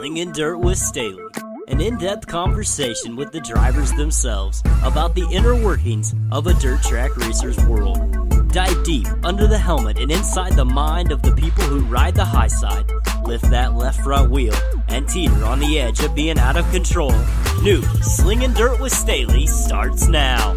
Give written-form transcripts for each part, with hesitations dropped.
Slingin Dirt with Staley, an in-depth conversation with the drivers themselves about the inner workings of a dirt track racer's world. Dive deep under the helmet and inside the mind of the people who ride the high side, lift that left front wheel, and teeter on the edge of being out of control. New Slingin Dirt with Staley starts now.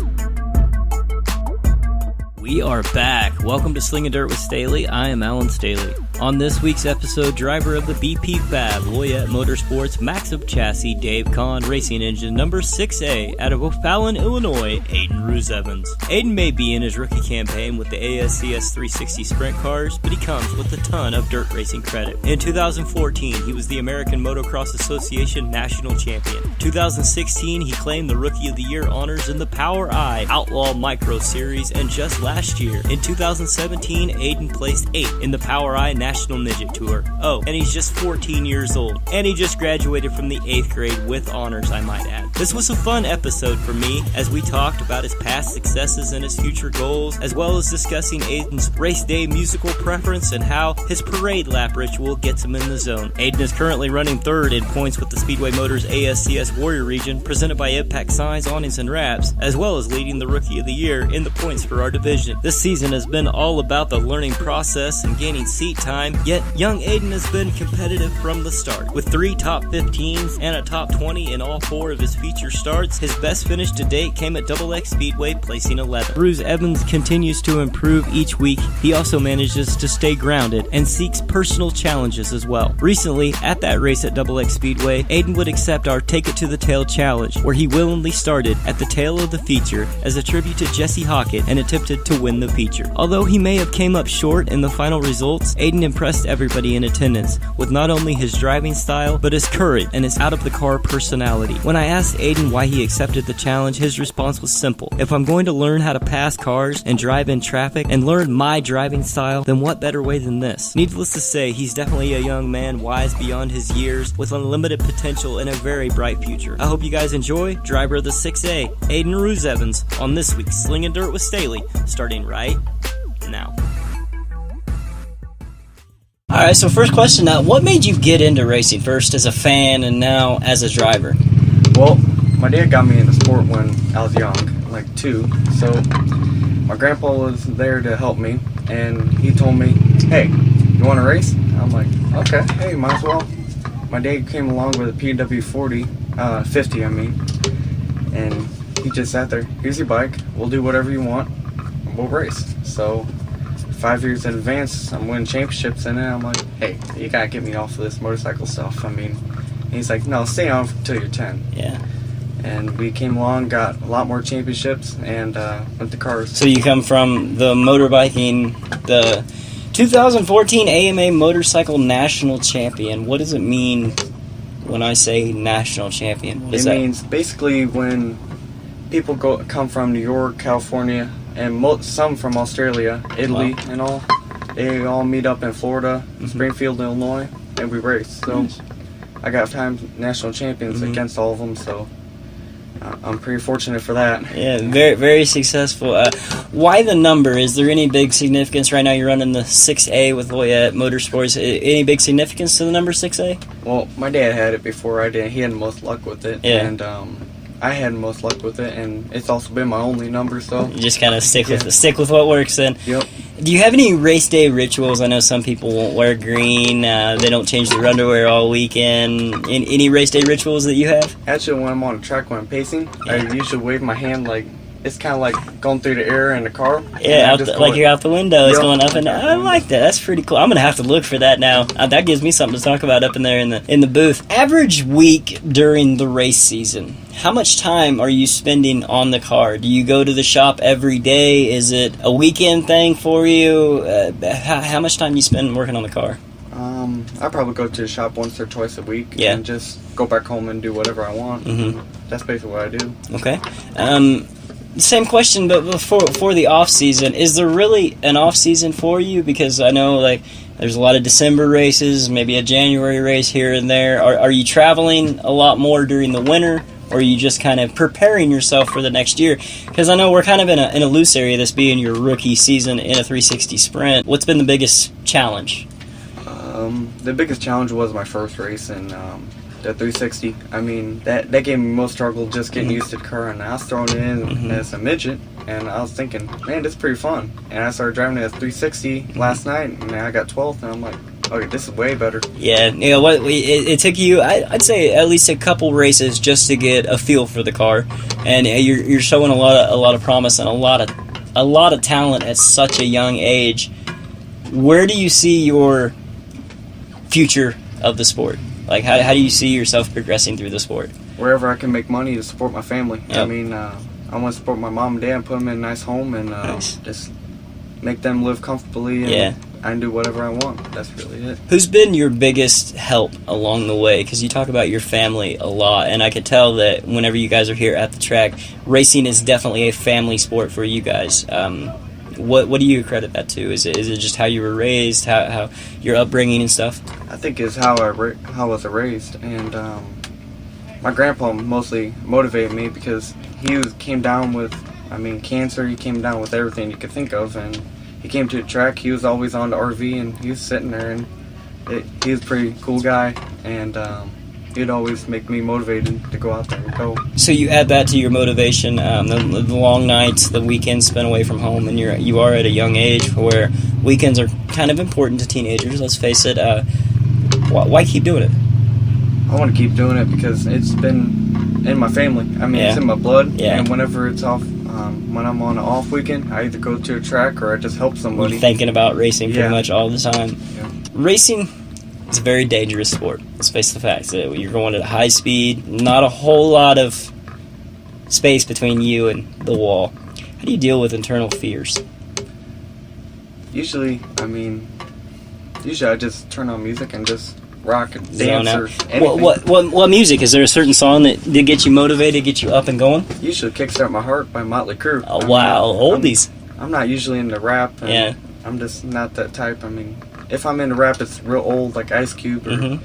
We are back. Welcome to Slingin Dirt with Staley. I am Alan Staley. On this week's episode, driver of the BP Fab, Loyet Motorsports, Maxim Chassis, Dave Kahn Racing Engine, number 6A, out of O Fallon Illinois, Aidan RoosEvans. Aidan may be in his rookie campaign with the ASCS 360 sprint cars, but he comes with a ton of dirt racing credit. In 2014, he was the American Motocross Association National Champion. 2016, he claimed the Rookie of the Year honors in the Power I Outlaw Micro Series, and just last year, in 2017, Aidan placed 8th in the Power I National Midget Tour. Oh, and he's just 14 years old. And he just graduated from the 8th grade with honors, I might add. This was a fun episode for me as we talked about his past successes and his future goals, as well as discussing Aidan's race day musical preference and how his parade lap ritual gets him in the zone. Aidan is currently running 3rd in points with the Speedway Motors ASCS Warrior Region, presented by Impact Signs, Awnings, and Wraps, as well as leading the Rookie of the Year in the points for our division. This season has been all about the learning process and gaining seat time, yet young Aidan has been competitive from the start. With 3 top 15s and a top 20 in all 4 of his feature starts, his best finish to date came at XX Speedway, placing 11th. RoosEvans continues to improve each week. He also manages to stay grounded and seeks personal challenges as well. Recently, at that race at XX Speedway, Aidan would accept our Take It to the Tail challenge, where he willingly started at the tail of the feature as a tribute to Jesse Hockett and attempted to win the feature. Although he may have came up short in the final results, Aidan impressed everybody in attendance with not only his driving style, but his courage and his out-of-the-car personality. When I asked Aidan why he accepted the challenge, his response was simple. If I'm going to learn how to pass cars and drive in traffic and learn my driving style, then what better way than this? Needless to say, he's definitely a young man wise beyond his years with unlimited potential and a very bright future. I hope you guys enjoy driver of the 6A, Aidan RoosEvans, on this week's Slingin Dirt with Staley, starting right now. Alright, so first question now, what made you get into racing, first as a fan and now as a driver? Well, my dad got me into sport when I was young, like 2, so my grandpa was there to help me, and he told me, hey, you want to race? I'm like, okay, hey, might as well. My dad came along with a PW 50, and he just sat there, here's your bike, we'll do whatever you want, and we'll race. So 5 years in advance, I'm winning championships in it. I'm like, hey, you gotta get me off of this motorcycle stuff. He's like, no, stay on until you're 10. Yeah. And we came along, got a lot more championships, and went to cars. So you come from the motorbiking, the 2014 AMA Motorcycle National Champion. What does it mean when I say national champion? What is that? It means basically when people come from New York, California, and some from Australia, Italy, and all. They all meet up in Florida, Springfield, Illinois, and we race. So I got national champions against all of them, so I'm pretty fortunate for that. Yeah, very, very successful. Why the number? Is there any big significance? Right now you're running the 6A with Loyet Motorsports. Any big significance to the number 6A? Well, my dad had it before I did. He had the most luck with it. Yeah. And I had the most luck with it, and it's also been my only number, so you just kind of stick with what works then. Yep. Do you have any race day rituals? I know some people won't wear green, they don't change their underwear all weekend. Any race day rituals that you have? Actually, when I'm on the track, when I'm pacing, I usually wave my hand like it's kind of like going through the air in the car. Yeah, like you're out the window. It's going up and down. I like that. That's pretty cool. I'm going to have to look for that now. That gives me something to talk about up in there in the booth. Average week during the race season, how much time are you spending on the car? Do you go to the shop every day? Is it a weekend thing for you? How much time do you spend working on the car? I probably go to the shop once or twice a week and just go back home and do whatever I want. That's basically what I do. Okay. Same question, but for the off season, is there really an off season for you? Because I know there's a lot of December races, maybe a January race here and there. Are you traveling a lot more during the winter, or are you just kind of preparing yourself for the next year? Because I know we're kind of in a loose area, this being your rookie season in a 360 sprint. What's been the biggest challenge? The biggest challenge was my first race in the 360. I mean, that gave me most struggle just getting used to the car, and I was throwing it in as a midget, and I was thinking, man, this is pretty fun. And I started driving it as 360 last night, and I got 12th, and I'm like, okay, this is way better. Yeah, you know what? It took you, I'd say, at least a couple races just to get a feel for the car, and you're showing a lot of promise and a lot of talent at such a young age. Where do you see your future of the sport? Like, how do you see yourself progressing through the sport? Wherever I can make money to support my family. Yep. I mean, I want to support my mom and dad and put them in a nice home and Nice. just make them live comfortably, and I can do whatever I want. That's really it. Who's been your biggest help along the way? Because you talk about your family a lot, and I could tell that whenever you guys are here at the track, racing is definitely a family sport for you guys. What do you credit that to? Is it just how you were raised, how your upbringing and stuff? I think it's how I was raised, and my grandpa mostly motivated me because he came down with, cancer. He came down with everything you could think of, and he came to the track. He was always on the RV, and he was sitting there, and he was a pretty cool guy, and he'd always make me motivated to go out there and go. So you add that to your motivation, the long nights, the weekends spent away from home, and you are at a young age where weekends are kind of important to teenagers, let's face it. Why keep doing it? I want to keep doing it because it's been in my family. It's in my blood, and whenever it's off, when I'm on an off weekend, I either go to a track or I just help somebody. You're thinking about racing pretty much all the time. Yeah. Racing is a very dangerous sport. Let's face the facts. You're going at a high speed, not a whole lot of space between you and the wall. How do you deal with internal fears? Usually I just turn on music and just rock and Zone dance out. or anything. What music? Is there a certain song that did get you motivated, get you up and going? Usually Kickstart My Heart by Motley Crue. Oh, wow. Oldies. I'm not usually into rap. And I'm just not that type. If I'm into rap, it's real old, like Ice Cube. And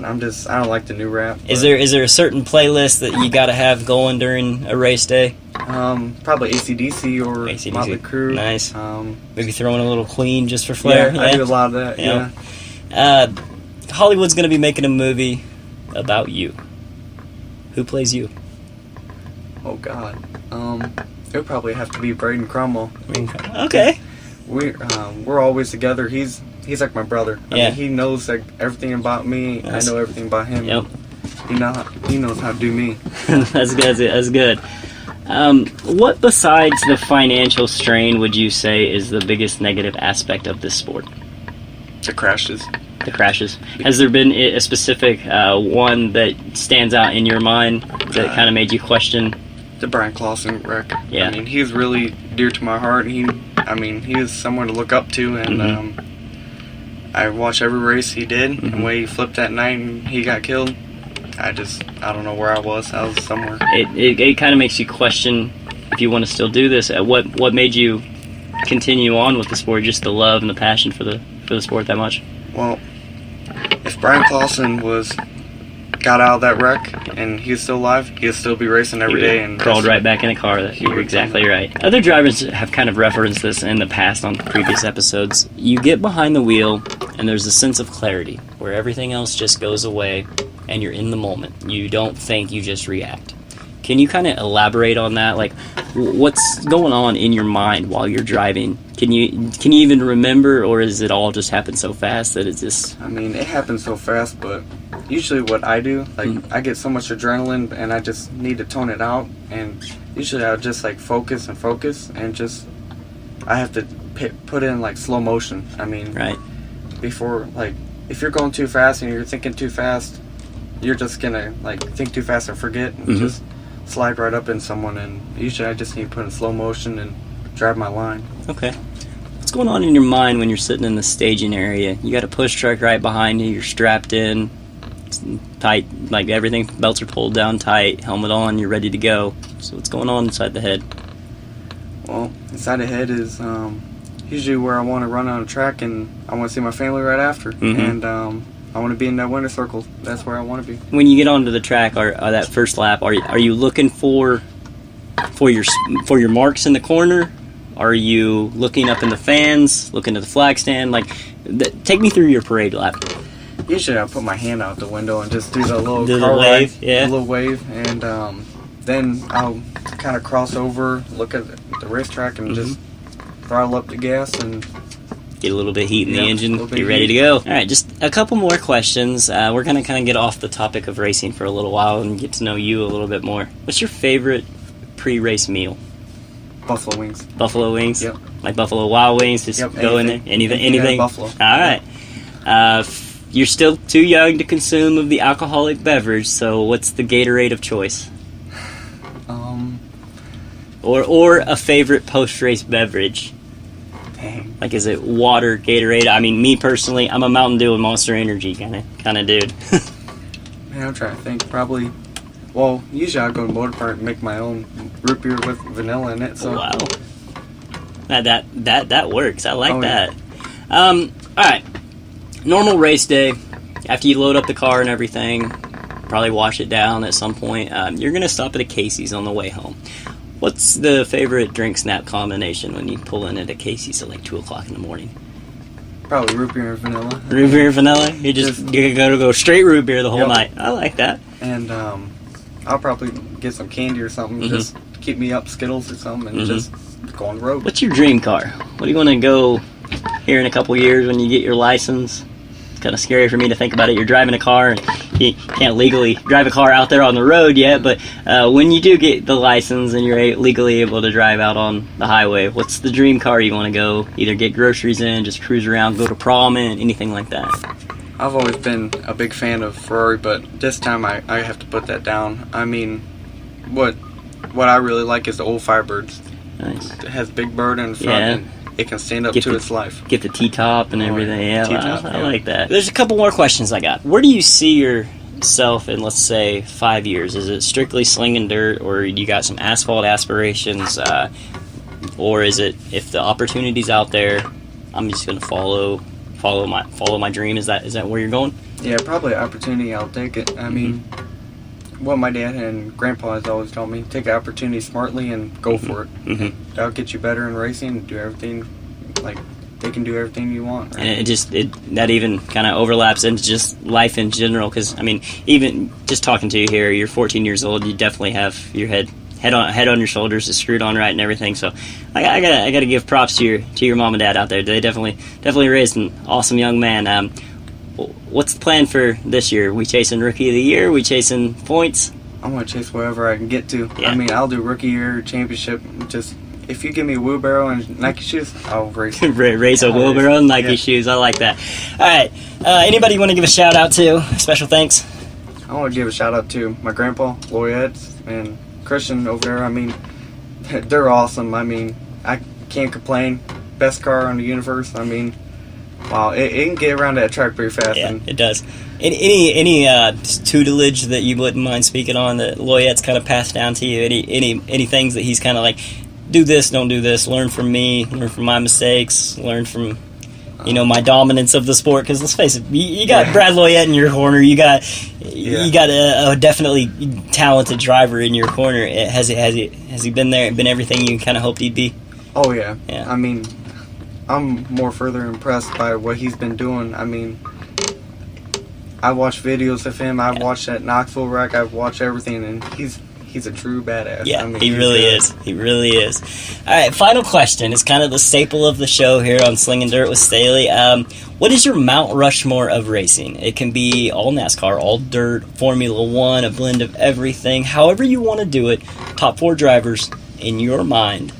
I don't like the new rap. Is there a certain playlist that you got to have going during a race day? Probably AC/DC or AC/DC. Motley Crue. Nice. Maybe throwing a little Queen just for flair. I do a lot of that, yeah. Hollywood's going to be making a movie about you. Who plays you? Oh, God. It would probably have to be Braden Cromwell. Okay. We're always together. He's like my brother. He knows like everything about me. I know everything about him. Yep. He knows how to do me. That's good. What besides the financial strain would you say is the biggest negative aspect of this sport? The crashes. The crashes. Has there been a specific one that stands out in your mind that kind of made you question? The Brian Clausen wreck. Yeah. He was really dear to my heart. He was someone to look up to, and I watched every race he did. And the way he flipped that night and he got killed, I don't know where I was. I was somewhere. It kind of makes you question if you want to still do this. What made you continue on with the sport? Just the love and the passion for the sport that much? Well, if Brian Clausen got out of that wreck and he's still alive, he'll still be racing every day. And crawled right back in the car. You're exactly right. Other drivers have kind of referenced this in the past on previous episodes. You get behind the wheel and there's a sense of clarity where everything else just goes away and you're in the moment. You don't think, you just react. Can you kind of elaborate on that? Like, what's going on in your mind while you're driving? Can you even remember, or is it all just happen so fast that it's just... It happens so fast, but usually what I do, I get so much adrenaline and I just need to tone it out, and usually I'll just focus and just, I have to put in slow motion. Right. Before, if you're going too fast and you're thinking too fast, you're just gonna think too fast and forget and just slide right up in someone, and usually I just need to put in slow motion and drive my line. Okay. What's going on in your mind when you're sitting in the staging area? You got a push truck right behind you, you're strapped in, it's tight, everything, belts are pulled down tight, helmet on, you're ready to go. So what's going on inside the head? Well, inside the head is usually where I want to run on a track, and I want to see my family right after, and I want to be in that winner's circle. That's where I want to be. When you get onto the track, or that first lap, are you looking for your marks in the corner? Are you looking up in the fans, looking at the flag stand? Take me through your parade lap. usually I put my hand out the window and just do the little Do the car wave, ride, yeah. a little wave, and then I'll kind of cross over, look at the racetrack, and just throttle up the gas and get a little bit of heat in the engine, little bit get of ready heat. to go. All right, just a couple more questions. We're going to kind of get off the topic of racing for a little while and get to know you a little bit more. What's your favorite pre-race meal? Buffalo wings. Buffalo wings? Yep. Like Buffalo Wild Wings? Just go in there? Anything? Buffalo. All right. You're still too young to consume of the alcoholic beverage, so what's the Gatorade of choice? Or a favorite post-race beverage? Dang. Like, is it water, Gatorade? I mean, me personally, I'm a Mountain Dew and Monster Energy kind of dude. Man, I'm trying to think. Probably. Well, usually I go to Motor Park and make my own root beer with vanilla in it. So. Wow. That works. I like that. Yeah. All right. Normal race day. After you load up the car and everything, probably wash it down at some point. You're going to stop at a Casey's on the way home. What's the favorite drink snap combination when you pull in at a Casey's at like 2 o'clock in the morning? Probably root beer and vanilla. Root beer, vanilla? You're going to go straight root beer the whole night. I like that. And I'll probably get some candy or something just to keep me up, Skittles or something, and just go on the road. What's your dream car? What do you want to go here in a couple years when you get your license? It's kind of scary for me to think about it. You're driving a car and you can't legally drive a car out there on the road yet, but when you do get the license and you're legally able to drive out on the highway, what's the dream car you want to go either get groceries in, just cruise around, go to prom in, anything like that? I've always been a big fan of Ferrari, but this time I have to put that down. I mean, what I really like is the old Firebirds. Nice. It has big bird in front and it can stand up to its life. Get the T-top and everything. Yeah, T-top, I like that. There's a couple more questions I got. Where do you see yourself in, let's say, 5 years? Is it strictly Slingin Dirt, or you got some asphalt aspirations? Or is it, if the opportunity's out there, I'm just going to follow my dream? Is that where you're going? Yeah, probably opportunity. I'll take it. I mean, what my dad and grandpa has always told me: take the opportunity smartly and go for it. That'll get you better in racing and do everything. Like, they can do everything you want. Right? And that even kind of overlaps into just life in general. Because I mean, even just talking to you here, you're 14 years old. You definitely have your head on your shoulders, is screwed on right and everything. So I gotta give props to your mom and dad out there. They definitely raised an awesome young man. What's the plan for this year? We chasing Rookie of the Year? We chasing points? I'm gonna chase wherever I can get to. Yeah. I mean, I'll do Rookie Year, Championship. Just if you give me a wheelbarrow and Nike shoes, I'll race. Race a wheelbarrow and Nike shoes. I like that. All right. Anybody want to give a shout out to? Special thanks. I want to give a shout out to my grandpa, Loyet, and Christian over there. I mean, they're awesome. I mean, I can't complain. Best car on the universe. I mean, wow, it can get around that track pretty fast. Yeah, it does. Any tutelage that you wouldn't mind speaking on that Loyet's kind of passed down to you? Any things that he's kind of like, do this, don't do this, learn from me, learn from my mistakes, learn from my dominance of the sport? Because let's face it, you got Brad Loyet in your corner. You got a definitely talented driver in your corner. Has he been there? Been everything you kind of hoped he'd be? Oh yeah. Yeah. I mean, I'm more further impressed by what he's been doing. I mean, I watched videos of him. I've watched that Knoxville wreck. I've watched everything, and he's a true badass. Yeah, I mean, he really is. He really is. All right, final question. It's kind of the staple of the show here on Slingin Dirt with Staley. What is your Mount Rushmore of racing? It can be all NASCAR, all dirt, Formula One, a blend of everything. However you want to do it. Top 4 drivers in your mind.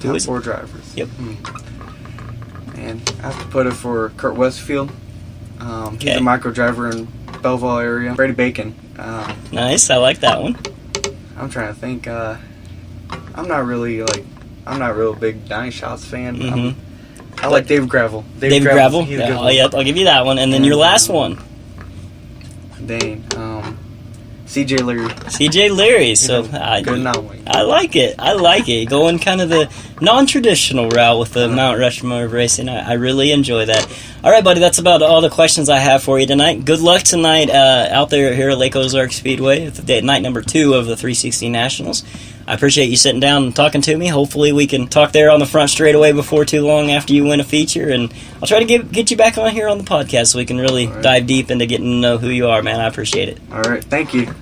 Top 4 drivers. Yep. And I have to put it for Kurt Westfield. He's a micro driver in Belleville area. Brady Bacon. Nice, I like that one. I'm trying to think. I'm not really a big Dying Shots fan. I like Dave Gravel. Dave Gravel? Yep, I'll give you that one. And then your last one. Dang. CJ Leary. CJ Leary. So good knowing. I like it. Going kind of the non-traditional route with the Mount Rushmore of racing. I really enjoy that. All right, buddy, that's about all the questions I have for you tonight. Good luck tonight out there here at Lake Ozark Speedway. It's night number 2 of the 360 Nationals. I appreciate you sitting down and talking to me. Hopefully we can talk there on the front straightaway before too long after you win a feature, and I'll try to get you back on here on the podcast so we can really dive deep into getting to know who you are, man. I appreciate it. All right, thank you.